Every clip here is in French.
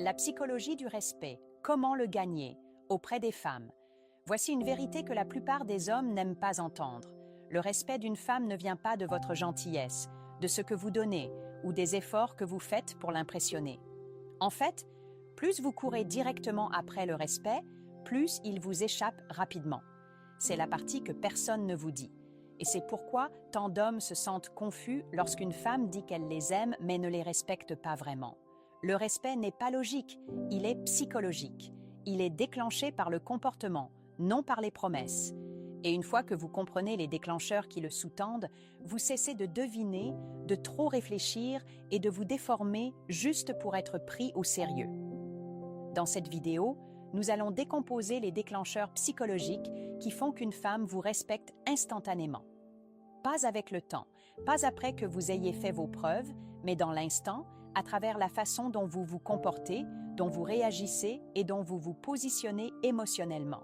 La psychologie du respect, comment le gagner auprès des femmes. Voici une vérité que la plupart des hommes n'aiment pas entendre. Le respect d'une femme ne vient pas de votre gentillesse, de ce que vous donnez ou des efforts que vous faites pour l'impressionner. En fait, plus vous courez directement après le respect, plus il vous échappe rapidement. C'est la partie que personne ne vous dit. Et c'est pourquoi tant d'hommes se sentent confus lorsqu'une femme dit qu'elle les aime mais ne les respecte pas vraiment. Le respect n'est pas logique, il est psychologique. Il est déclenché par le comportement, non par les promesses. Et une fois que vous comprenez les déclencheurs qui le sous-tendent, vous cessez de deviner, de trop réfléchir et de vous déformer juste pour être pris au sérieux. Dans cette vidéo, nous allons décomposer les déclencheurs psychologiques qui font qu'une femme vous respecte instantanément. Pas avec le temps, pas après que vous ayez fait vos preuves, mais dans l'instant, à travers la façon dont vous vous comportez, dont vous réagissez et dont vous vous positionnez émotionnellement.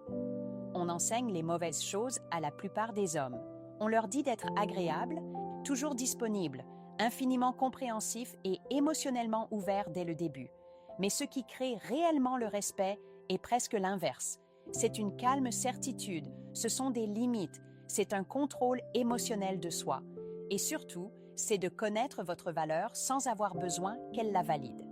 On enseigne les mauvaises choses à la plupart des hommes. On leur dit d'être agréables, toujours disponibles, infiniment compréhensifs et émotionnellement ouverts dès le début. Mais ce qui crée réellement le respect est presque l'inverse. C'est une calme certitude, ce sont des limites, c'est un contrôle émotionnel de soi. Et surtout, c'est de connaître votre valeur sans avoir besoin qu'elle la valide.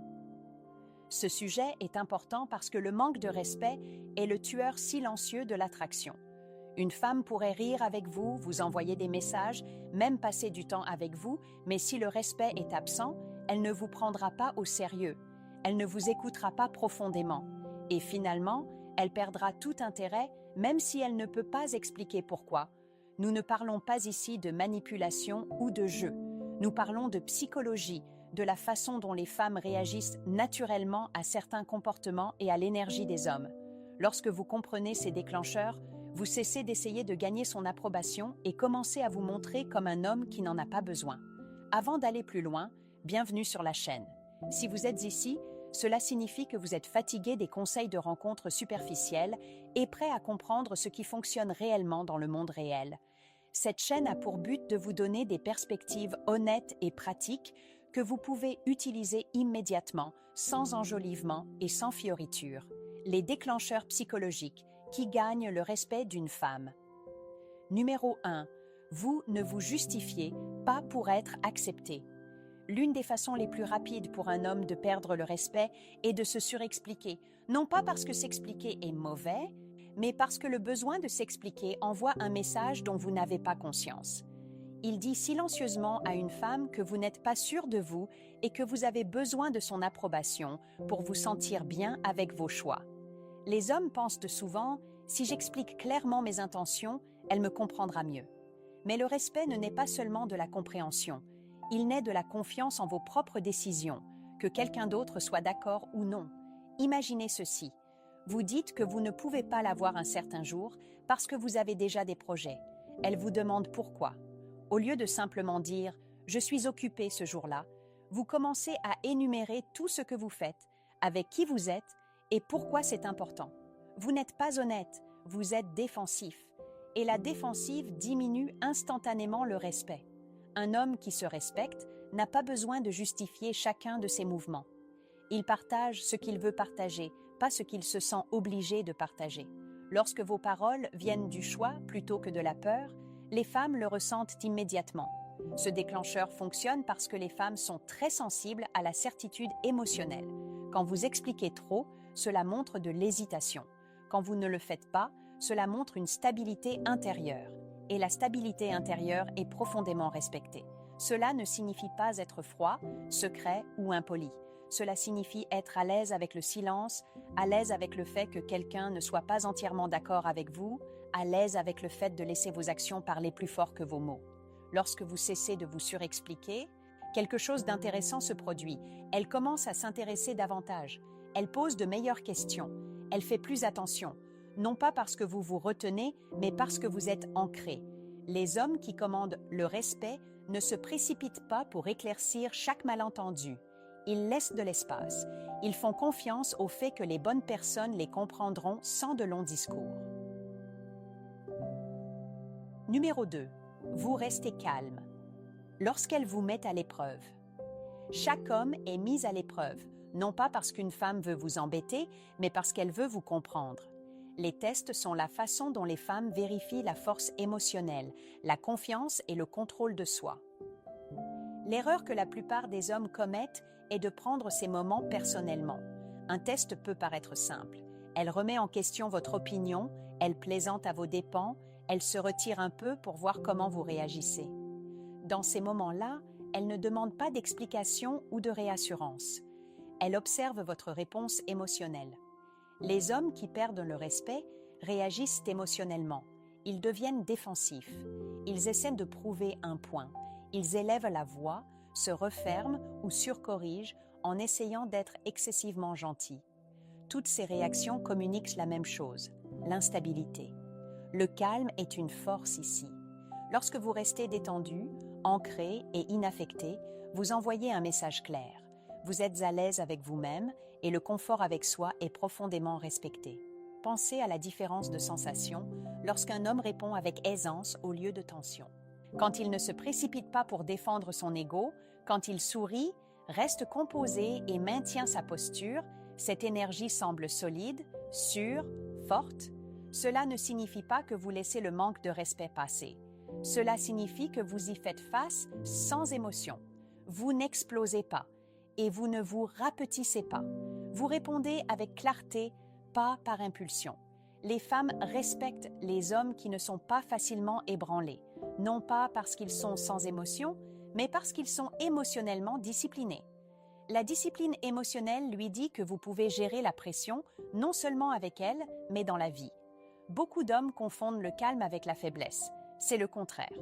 Ce sujet est important parce que le manque de respect est le tueur silencieux de l'attraction. Une femme pourrait rire avec vous, vous envoyer des messages, même passer du temps avec vous, mais si le respect est absent, elle ne vous prendra pas au sérieux. Elle ne vous écoutera pas profondément. Et finalement, elle perdra tout intérêt, même si elle ne peut pas expliquer pourquoi. Nous ne parlons pas ici de manipulation ou de jeu. Nous parlons de psychologie, de la façon dont les femmes réagissent naturellement à certains comportements et à l'énergie des hommes. Lorsque vous comprenez ces déclencheurs, vous cessez d'essayer de gagner son approbation et commencez à vous montrer comme un homme qui n'en a pas besoin. Avant d'aller plus loin, bienvenue sur la chaîne. Si vous êtes ici, cela signifie que vous êtes fatigué des conseils de rencontres superficielles et prêt à comprendre ce qui fonctionne réellement dans le monde réel. Cette chaîne a pour but de vous donner des perspectives honnêtes et pratiques que vous pouvez utiliser immédiatement, sans enjolivement et sans fioritures. Les déclencheurs psychologiques qui gagnent le respect d'une femme. Numéro 1. Vous ne vous justifiez pas pour être accepté. L'une des façons les plus rapides pour un homme de perdre le respect est de se surexpliquer, non pas parce que s'expliquer est mauvais, mais parce que le besoin de s'expliquer envoie un message dont vous n'avez pas conscience. Il dit silencieusement à une femme que vous n'êtes pas sûr de vous et que vous avez besoin de son approbation pour vous sentir bien avec vos choix. Les hommes pensent souvent « si j'explique clairement mes intentions, elle me comprendra mieux ». Mais le respect ne naît pas seulement de la compréhension, il naît de la confiance en vos propres décisions, que quelqu'un d'autre soit d'accord ou non. Imaginez ceci. Vous dites que vous ne pouvez pas la voir un certain jour parce que vous avez déjà des projets. Elle vous demande pourquoi. Au lieu de simplement dire « je suis occupé ce jour-là », vous commencez à énumérer tout ce que vous faites, avec qui vous êtes et pourquoi c'est important. Vous n'êtes pas honnête, vous êtes défensif. Et la défensive diminue instantanément le respect. Un homme qui se respecte n'a pas besoin de justifier chacun de ses mouvements. Il partage ce qu'il veut partager, pas ce qu'il se sent obligé de partager. Lorsque vos paroles viennent du choix plutôt que de la peur, les femmes le ressentent immédiatement. Ce déclencheur fonctionne parce que les femmes sont très sensibles à la certitude émotionnelle. Quand vous expliquez trop, cela montre de l'hésitation. Quand vous ne le faites pas, cela montre une stabilité intérieure. Et la stabilité intérieure est profondément respectée. Cela ne signifie pas être froid, secret ou impoli. Cela signifie être à l'aise avec le silence, à l'aise avec le fait que quelqu'un ne soit pas entièrement d'accord avec vous, à l'aise avec le fait de laisser vos actions parler plus fort que vos mots. Lorsque vous cessez de vous surexpliquer, quelque chose d'intéressant se produit. Elle commence à s'intéresser davantage. Elle pose de meilleures questions. Elle fait plus attention. Non pas parce que vous vous retenez, mais parce que vous êtes ancré. Les hommes qui commandent le respect ne se précipitent pas pour éclaircir chaque malentendu. Ils laissent de l'espace. Ils font confiance au fait que les bonnes personnes les comprendront sans de longs discours. Numéro 2. Vous restez calme. Lorsqu'elle vous met à l'épreuve. Chaque homme est mis à l'épreuve, non pas parce qu'une femme veut vous embêter, mais parce qu'elle veut vous comprendre. Les tests sont la façon dont les femmes vérifient la force émotionnelle, la confiance et le contrôle de soi. L'erreur que la plupart des hommes commettent est de prendre ces moments personnellement. Un test peut paraître simple. Elle remet en question votre opinion, elle plaisante à vos dépens, elle se retire un peu pour voir comment vous réagissez. Dans ces moments-là, elle ne demande pas d'explication ou de réassurance. Elle observe votre réponse émotionnelle. Les hommes qui perdent le respect réagissent émotionnellement. Ils deviennent défensifs. Ils essaient de prouver un point. Ils élèvent la voix, se referment ou surcorrigent en essayant d'être excessivement gentils. Toutes ces réactions communiquent la même chose, l'instabilité. Le calme est une force ici. Lorsque vous restez détendu, ancré et inaffecté, vous envoyez un message clair. Vous êtes à l'aise avec vous-même et le confort avec soi est profondément respecté. Pensez à la différence de sensation lorsqu'un homme répond avec aisance au lieu de tension. Quand il ne se précipite pas pour défendre son ego, quand il sourit, reste composé et maintient sa posture, cette énergie semble solide, sûre, forte. Cela ne signifie pas que vous laissez le manque de respect passer. Cela signifie que vous y faites face sans émotion. Vous n'explosez pas et vous ne vous rapetissez pas. Vous répondez avec clarté, pas par impulsion. Les femmes respectent les hommes qui ne sont pas facilement ébranlés, non pas parce qu'ils sont sans émotion, mais parce qu'ils sont émotionnellement disciplinés. La discipline émotionnelle lui dit que vous pouvez gérer la pression, non seulement avec elle, mais dans la vie. Beaucoup d'hommes confondent le calme avec la faiblesse. C'est le contraire.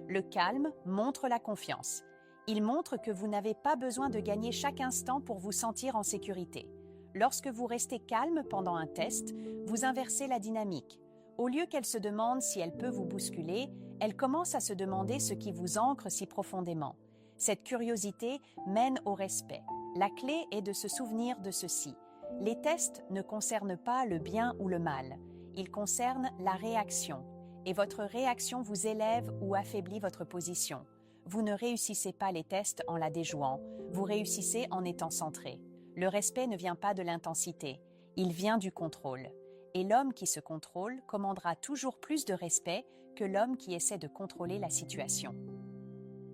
Le calme montre la confiance. Il montre que vous n'avez pas besoin de gagner chaque instant pour vous sentir en sécurité. Lorsque vous restez calme pendant un test, vous inversez la dynamique. Au lieu qu'elle se demande si elle peut vous bousculer, elle commence à se demander ce qui vous ancre si profondément. Cette curiosité mène au respect. La clé est de se souvenir de ceci. Les tests ne concernent pas le bien ou le mal. Ils concernent la réaction. Et votre réaction vous élève ou affaiblit votre position. Vous ne réussissez pas les tests en la déjouant. Vous réussissez en étant centré. Le respect ne vient pas de l'intensité. Il vient du contrôle. Et l'homme qui se contrôle commandera toujours plus de respect que l'homme qui essaie de contrôler la situation.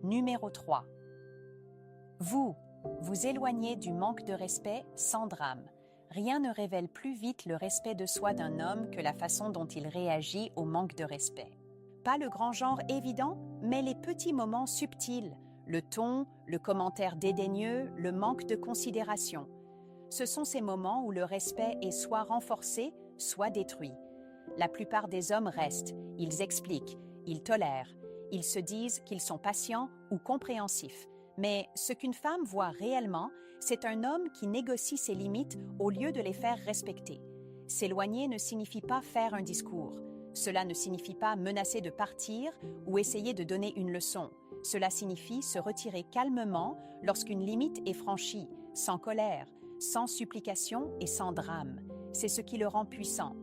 Numéro 3. Vous éloignez du manque de respect sans drame. Rien ne révèle plus vite le respect de soi d'un homme que la façon dont il réagit au manque de respect. Pas le grand genre évident, mais les petits moments subtils, le ton, le commentaire dédaigneux, le manque de considération. Ce sont ces moments où le respect est soit renforcé, soit détruit. La plupart des hommes restent, ils expliquent, ils tolèrent, ils se disent qu'ils sont patients ou compréhensifs. Mais ce qu'une femme voit réellement, c'est un homme qui négocie ses limites au lieu de les faire respecter. S'éloigner ne signifie pas faire un discours. Cela ne signifie pas menacer de partir ou essayer de donner une leçon. Cela signifie se retirer calmement lorsqu'une limite est franchie, sans colère, sans supplication et sans drame. C'est ce qui le rend puissant.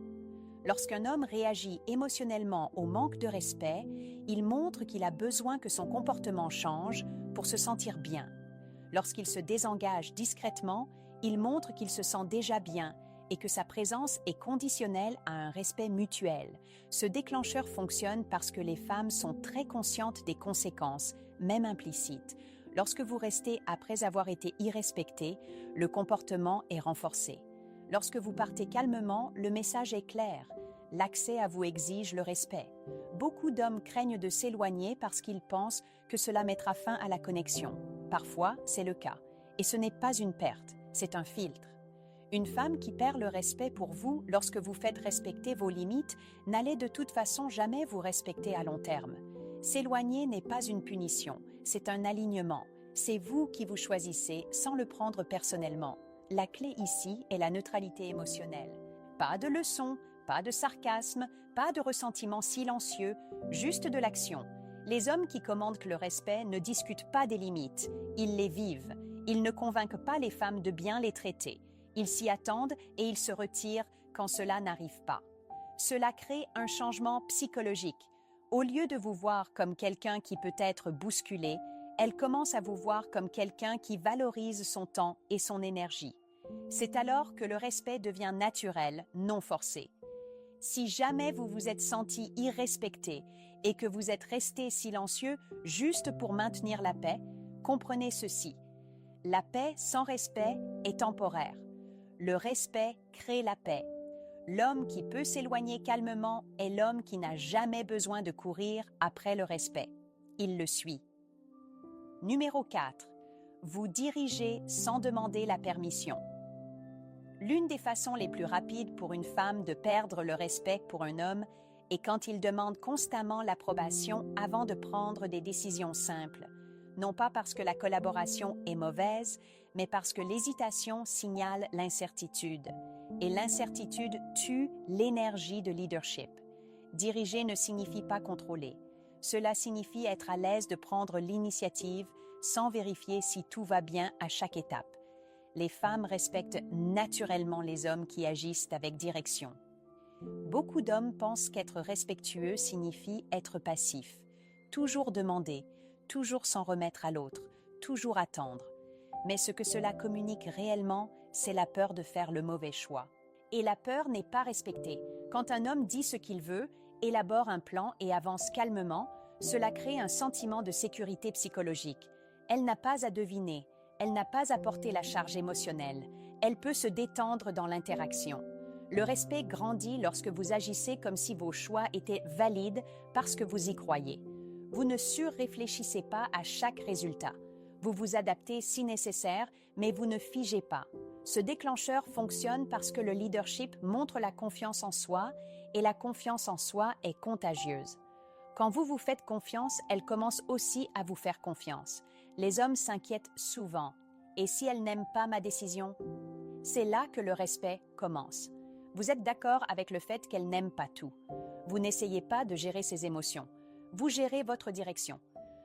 Lorsqu'un homme réagit émotionnellement au manque de respect, il montre qu'il a besoin que son comportement change pour se sentir bien. Lorsqu'il se désengage discrètement, il montre qu'il se sent déjà bien et que sa présence est conditionnelle à un respect mutuel. Ce déclencheur fonctionne parce que les femmes sont très conscientes des conséquences, même implicites. Lorsque vous restez après avoir été irrespecté, le comportement est renforcé. Lorsque vous partez calmement, le message est clair. L'accès à vous exige le respect. Beaucoup d'hommes craignent de s'éloigner parce qu'ils pensent que cela mettra fin à la connexion. Parfois, c'est le cas. Et ce n'est pas une perte, c'est un filtre. Une femme qui perd le respect pour vous lorsque vous faites respecter vos limites n'allait de toute façon jamais vous respecter à long terme. S'éloigner n'est pas une punition, c'est un alignement. C'est vous qui vous choisissez sans le prendre personnellement. La clé ici est la neutralité émotionnelle. Pas de leçons, pas de sarcasme, pas de ressentiment silencieux, juste de l'action. Les hommes qui commandent le respect ne discutent pas des limites, ils les vivent. Ils ne convainquent pas les femmes de bien les traiter. Ils s'y attendent et ils se retirent quand cela n'arrive pas. Cela crée un changement psychologique. Au lieu de vous voir comme quelqu'un qui peut être bousculé, elle commence à vous voir comme quelqu'un qui valorise son temps et son énergie. C'est alors que le respect devient naturel, non forcé. Si jamais vous vous êtes senti irrespecté et que vous êtes resté silencieux juste pour maintenir la paix, comprenez ceci. La paix sans respect est temporaire. Le respect crée la paix. L'homme qui peut s'éloigner calmement est l'homme qui n'a jamais besoin de courir après le respect. Il le suit. Numéro 4. Vous dirigez sans demander la permission. L'une des façons les plus rapides pour une femme de perdre le respect pour un homme est quand il demande constamment l'approbation avant de prendre des décisions simples, non pas parce que la collaboration est mauvaise, mais parce que l'hésitation signale l'incertitude. Et l'incertitude tue l'énergie de leadership. Diriger ne signifie pas contrôler. Cela signifie être à l'aise de prendre l'initiative sans vérifier si tout va bien à chaque étape. Les femmes respectent naturellement les hommes qui agissent avec direction. Beaucoup d'hommes pensent qu'être respectueux signifie être passif, toujours demander, toujours s'en remettre à l'autre, toujours attendre. Mais ce que cela communique réellement, c'est la peur de faire le mauvais choix. Et la peur n'est pas respectée. Quand un homme dit ce qu'il veut, élabore un plan et avance calmement, cela crée un sentiment de sécurité psychologique. Elle n'a pas à deviner. Elle n'a pas à porter la charge émotionnelle. Elle peut se détendre dans l'interaction. Le respect grandit lorsque vous agissez comme si vos choix étaient valides parce que vous y croyez. Vous ne surréfléchissez pas à chaque résultat. Vous vous adaptez si nécessaire, mais vous ne figez pas. Ce déclencheur fonctionne parce que le leadership montre la confiance en soi et la confiance en soi est contagieuse. Quand vous vous faites confiance, elle commence aussi à vous faire confiance. Les hommes s'inquiètent souvent. Et si elle n'aime pas ma décision? C'est là que le respect commence. Vous êtes d'accord avec le fait qu'elle n'aime pas tout. Vous n'essayez pas de gérer ses émotions. Vous gérez votre direction.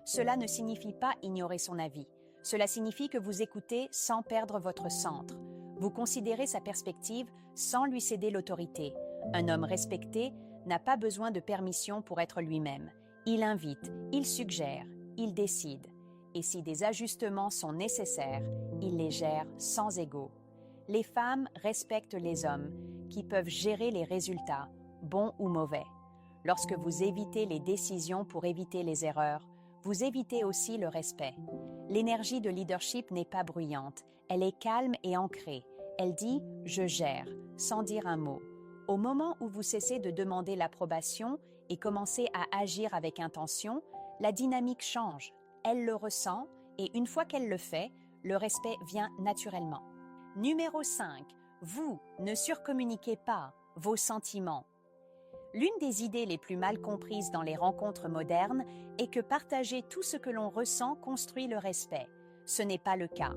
Cela ne signifie pas ignorer son avis. Cela signifie que vous écoutez sans perdre votre centre. Vous considérez sa perspective sans lui céder l'autorité. Un homme respecté n'a pas besoin de permission pour être lui-même. Il invite, il suggère, il décide. Et si des ajustements sont nécessaires, il les gère sans ego. Les femmes respectent les hommes qui peuvent gérer les résultats, bons ou mauvais. Lorsque vous évitez les décisions pour éviter les erreurs, vous évitez aussi le respect. L'énergie de leadership n'est pas bruyante, elle est calme et ancrée. Elle dit « je gère » sans dire un mot. Au moment où vous cessez de demander l'approbation et commencez à agir avec intention, la dynamique change. Elle le ressent et une fois qu'elle le fait, le respect vient naturellement. Numéro 5. Vous ne surcommuniquez pas vos sentiments. L'une des idées les plus mal comprises dans les rencontres modernes est que partager tout ce que l'on ressent construit le respect. Ce n'est pas le cas.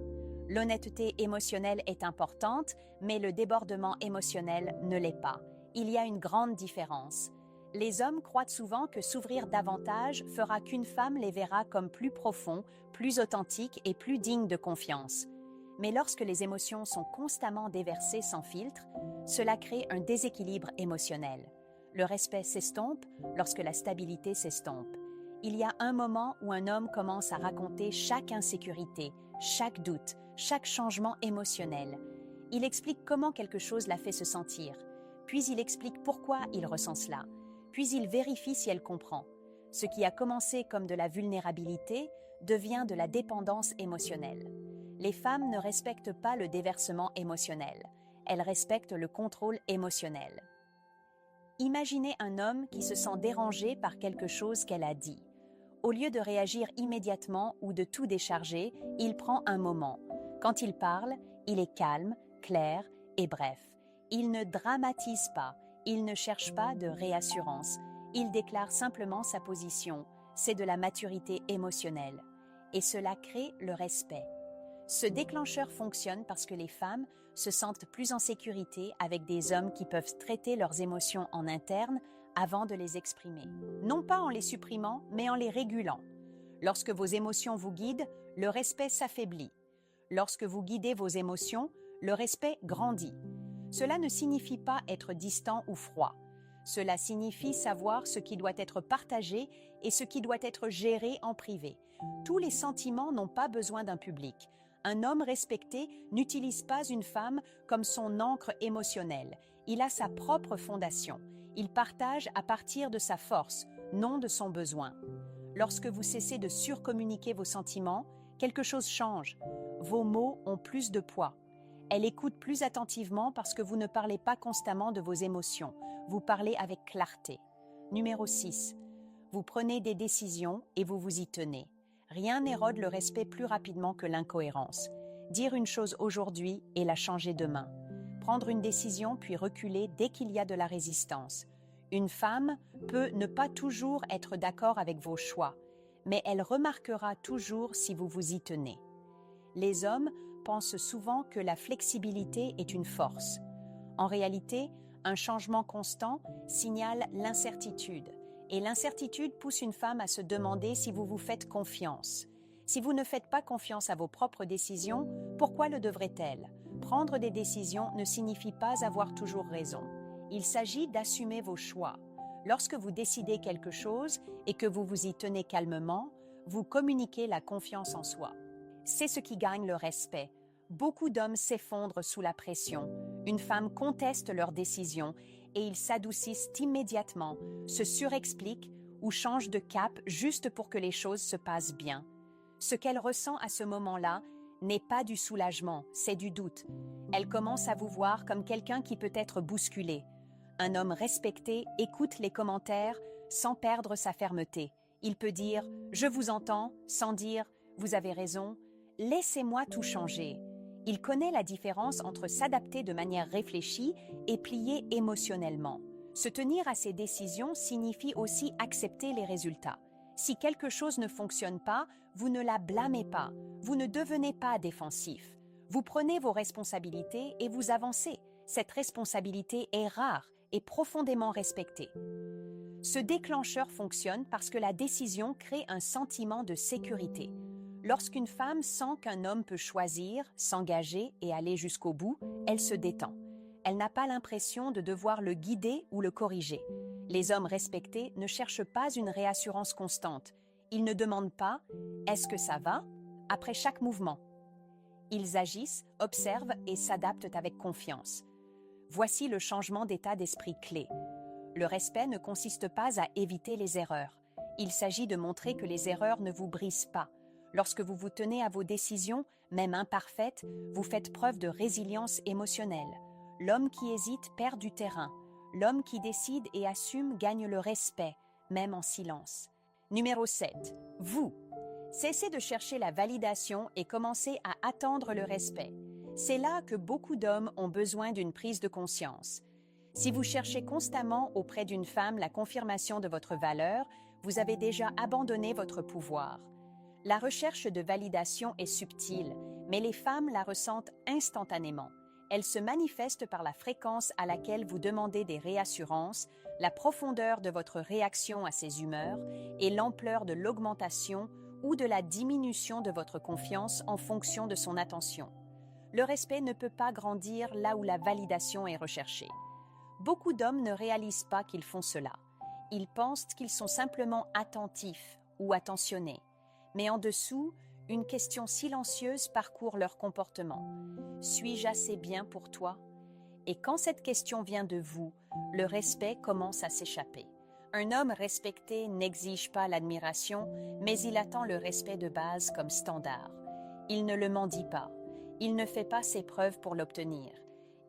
L'honnêteté émotionnelle est importante, mais le débordement émotionnel ne l'est pas. Il y a une grande différence. Les hommes croient souvent que s'ouvrir davantage fera qu'une femme les verra comme plus profonds, plus authentiques et plus dignes de confiance. Mais lorsque les émotions sont constamment déversées sans filtre, cela crée un déséquilibre émotionnel. Le respect s'estompe lorsque la stabilité s'estompe. Il y a un moment où un homme commence à raconter chaque insécurité, chaque doute, chaque changement émotionnel. Il explique comment quelque chose l'a fait se sentir, puis il explique pourquoi il ressent cela, puis il vérifie si elle comprend. Ce qui a commencé comme de la vulnérabilité devient de la dépendance émotionnelle. Les femmes ne respectent pas le déversement émotionnel, elles respectent le contrôle émotionnel. Imaginez un homme qui se sent dérangé par quelque chose qu'elle a dit. Au lieu de réagir immédiatement ou de tout décharger, il prend un moment. Quand il parle, il est calme, clair et bref. Il ne dramatise pas, il ne cherche pas de réassurance. Il déclare simplement sa position. C'est de la maturité émotionnelle. Et cela crée le respect. Ce déclencheur fonctionne parce que les femmes se sentent plus en sécurité avec des hommes qui peuvent traiter leurs émotions en interne avant de les exprimer. Non pas en les supprimant, mais en les régulant. Lorsque vos émotions vous guident, le respect s'affaiblit. Lorsque vous guidez vos émotions, le respect grandit. Cela ne signifie pas être distant ou froid. Cela signifie savoir ce qui doit être partagé et ce qui doit être géré en privé. Tous les sentiments n'ont pas besoin d'un public. Un homme respecté n'utilise pas une femme comme son ancre émotionnelle. Il a sa propre fondation. Il partage à partir de sa force, non de son besoin. Lorsque vous cessez de surcommuniquer vos sentiments, quelque chose change. Vos mots ont plus de poids. Elle écoute plus attentivement parce que vous ne parlez pas constamment de vos émotions. Vous parlez avec clarté. Numéro 6. Vous prenez des décisions et vous vous y tenez. Rien n'érode le respect plus rapidement que l'incohérence. Dire une chose aujourd'hui et la changer demain. Prendre une décision puis reculer dès qu'il y a de la résistance. Une femme peut ne pas toujours être d'accord avec vos choix, mais elle remarquera toujours si vous vous y tenez. Les hommes pensent souvent que la flexibilité est une force. En réalité, un changement constant signale l'incertitude. Et l'incertitude pousse une femme à se demander si vous vous faites confiance. Si vous ne faites pas confiance à vos propres décisions, pourquoi le devrait-elle? Prendre des décisions ne signifie pas avoir toujours raison. Il s'agit d'assumer vos choix. Lorsque vous décidez quelque chose et que vous vous y tenez calmement, vous communiquez la confiance en soi. C'est ce qui gagne le respect. Beaucoup d'hommes s'effondrent sous la pression. Une femme conteste leurs décisions et ils s'adoucissent immédiatement, se surexpliquent ou changent de cap juste pour que les choses se passent bien. Ce qu'elle ressent à ce moment-là n'est pas du soulagement, c'est du doute. Elle commence à vous voir comme quelqu'un qui peut être bousculé. Un homme respecté écoute les commentaires sans perdre sa fermeté. Il peut dire « je vous entends » sans dire « vous avez raison ». Laissez-moi tout changer. Il connaît la différence entre s'adapter de manière réfléchie et plier émotionnellement. Se tenir à ses décisions signifie aussi accepter les résultats. Si quelque chose ne fonctionne pas, vous ne la blâmez pas. Vous ne devenez pas défensif. Vous prenez vos responsabilités et vous avancez. Cette responsabilité est rare et profondément respectée. Ce déclencheur fonctionne parce que la décision crée un sentiment de sécurité. Lorsqu'une femme sent qu'un homme peut choisir, s'engager et aller jusqu'au bout, elle se détend. Elle n'a pas l'impression de devoir le guider ou le corriger. Les hommes respectés ne cherchent pas une réassurance constante. Ils ne demandent pas « est-ce que ça va ?» après chaque mouvement. Ils agissent, observent et s'adaptent avec confiance. Voici le changement d'état d'esprit clé. Le respect ne consiste pas à éviter les erreurs. Il s'agit de montrer que les erreurs ne vous brisent pas. Lorsque vous vous tenez à vos décisions, même imparfaites, vous faites preuve de résilience émotionnelle. L'homme qui hésite perd du terrain. L'homme qui décide et assume gagne le respect, même en silence. Numéro 7. Vous. Cessez de chercher la validation et commencez à attendre le respect. C'est là que beaucoup d'hommes ont besoin d'une prise de conscience. Si vous cherchez constamment auprès d'une femme la confirmation de votre valeur, vous avez déjà abandonné votre pouvoir. La recherche de validation est subtile, mais les femmes la ressentent instantanément. Elle se manifeste par la fréquence à laquelle vous demandez des réassurances, la profondeur de votre réaction à ses humeurs et l'ampleur de l'augmentation ou de la diminution de votre confiance en fonction de son attention. Le respect ne peut pas grandir là où la validation est recherchée. Beaucoup d'hommes ne réalisent pas qu'ils font cela. Ils pensent qu'ils sont simplement attentifs ou attentionnés. Mais en dessous, une question silencieuse parcourt leur comportement. Suis-je assez bien pour toi? Et quand cette question vient de vous, le respect commence à s'échapper. Un homme respecté n'exige pas l'admiration, mais il attend le respect de base comme standard. Il ne le mendie pas. Il ne fait pas ses preuves pour l'obtenir.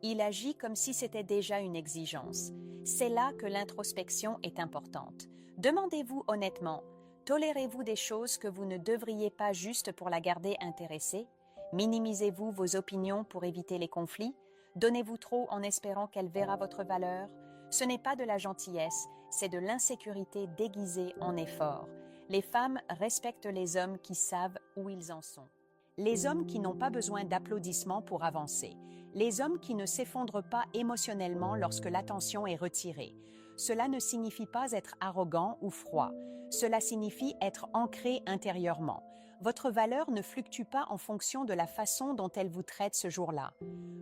Il agit comme si c'était déjà une exigence. C'est là que l'introspection est importante. Demandez-vous honnêtement, tolérez-vous des choses que vous ne devriez pas juste pour la garder intéressée? Minimisez-vous vos opinions pour éviter les conflits? Donnez-vous trop en espérant qu'elle verra votre valeur? Ce n'est pas de la gentillesse, c'est de l'insécurité déguisée en effort. Les femmes respectent les hommes qui savent où ils en sont. Les hommes qui n'ont pas besoin d'applaudissements pour avancer. Les hommes qui ne s'effondrent pas émotionnellement lorsque l'attention est retirée. Cela ne signifie pas être arrogant ou froid. Cela signifie être ancré intérieurement. Votre valeur ne fluctue pas en fonction de la façon dont elle vous traite ce jour-là.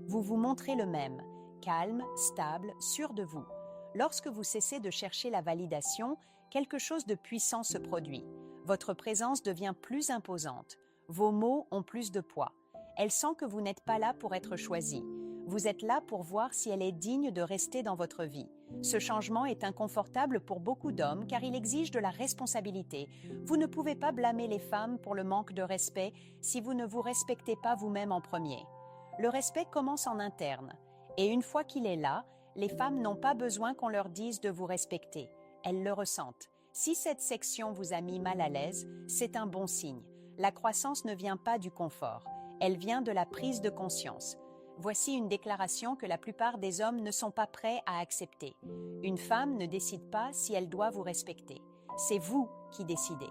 Vous vous montrez le même, calme, stable, sûr de vous. Lorsque vous cessez de chercher la validation, quelque chose de puissant se produit. Votre présence devient plus imposante. Vos mots ont plus de poids. Elle sent que vous n'êtes pas là pour être choisi. Vous êtes là pour voir si elle est digne de rester dans votre vie. Ce changement est inconfortable pour beaucoup d'hommes car il exige de la responsabilité. Vous ne pouvez pas blâmer les femmes pour le manque de respect si vous ne vous respectez pas vous-même en premier. Le respect commence en interne. Et une fois qu'il est là, les femmes n'ont pas besoin qu'on leur dise de vous respecter. Elles le ressentent. Si cette section vous a mis mal à l'aise, c'est un bon signe. La croissance ne vient pas du confort. Elle vient de la prise de conscience. Voici une déclaration que la plupart des hommes ne sont pas prêts à accepter. Une femme ne décide pas si elle doit vous respecter. C'est vous qui décidez.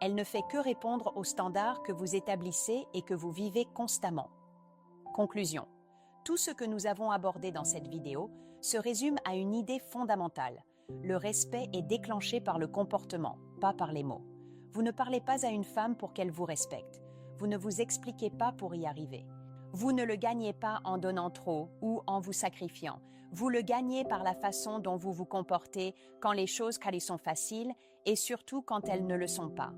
Elle ne fait que répondre aux standards que vous établissez et que vous vivez constamment. Conclusion. Tout ce que nous avons abordé dans cette vidéo se résume à une idée fondamentale. Le respect est déclenché par le comportement, pas par les mots. Vous ne parlez pas à une femme pour qu'elle vous respecte. Vous ne vous expliquez pas pour y arriver. Vous ne le gagnez pas en donnant trop ou en vous sacrifiant. Vous le gagnez par la façon dont vous vous comportez quand les choses sont faciles et surtout quand elles ne le sont pas.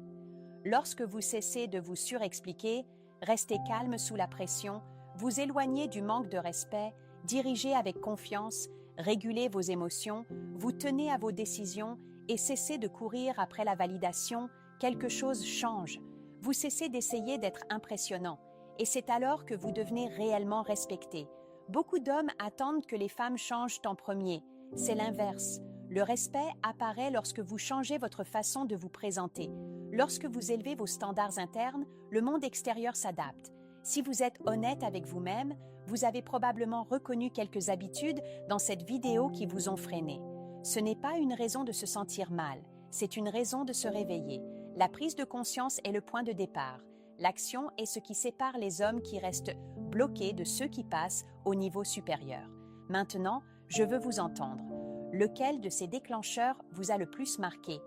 Lorsque vous cessez de vous surexpliquer, restez calme sous la pression, vous éloignez du manque de respect, dirigez avec confiance, régulez vos émotions, vous tenez à vos décisions et cessez de courir après la validation, quelque chose change. Vous cessez d'essayer d'être impressionnant. Et c'est alors que vous devenez réellement respecté. Beaucoup d'hommes attendent que les femmes changent en premier. C'est l'inverse. Le respect apparaît lorsque vous changez votre façon de vous présenter. Lorsque vous élevez vos standards internes, le monde extérieur s'adapte. Si vous êtes honnête avec vous-même, vous avez probablement reconnu quelques habitudes dans cette vidéo qui vous ont freiné. Ce n'est pas une raison de se sentir mal, c'est une raison de se réveiller. La prise de conscience est le point de départ. L'action est ce qui sépare les hommes qui restent bloqués de ceux qui passent au niveau supérieur. Maintenant, je veux vous entendre. Lequel de ces déclencheurs vous a le plus marqué?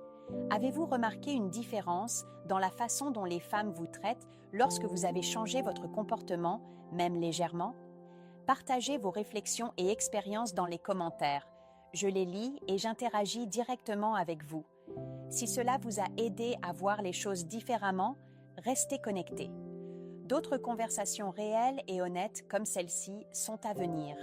Avez-vous remarqué une différence dans la façon dont les femmes vous traitent lorsque vous avez changé votre comportement, même légèrement? Partagez vos réflexions et expériences dans les commentaires. Je les lis et j'interagis directement avec vous. Si cela vous a aidé à voir les choses différemment, restez connectés. D'autres conversations réelles et honnêtes comme celle-ci sont à venir.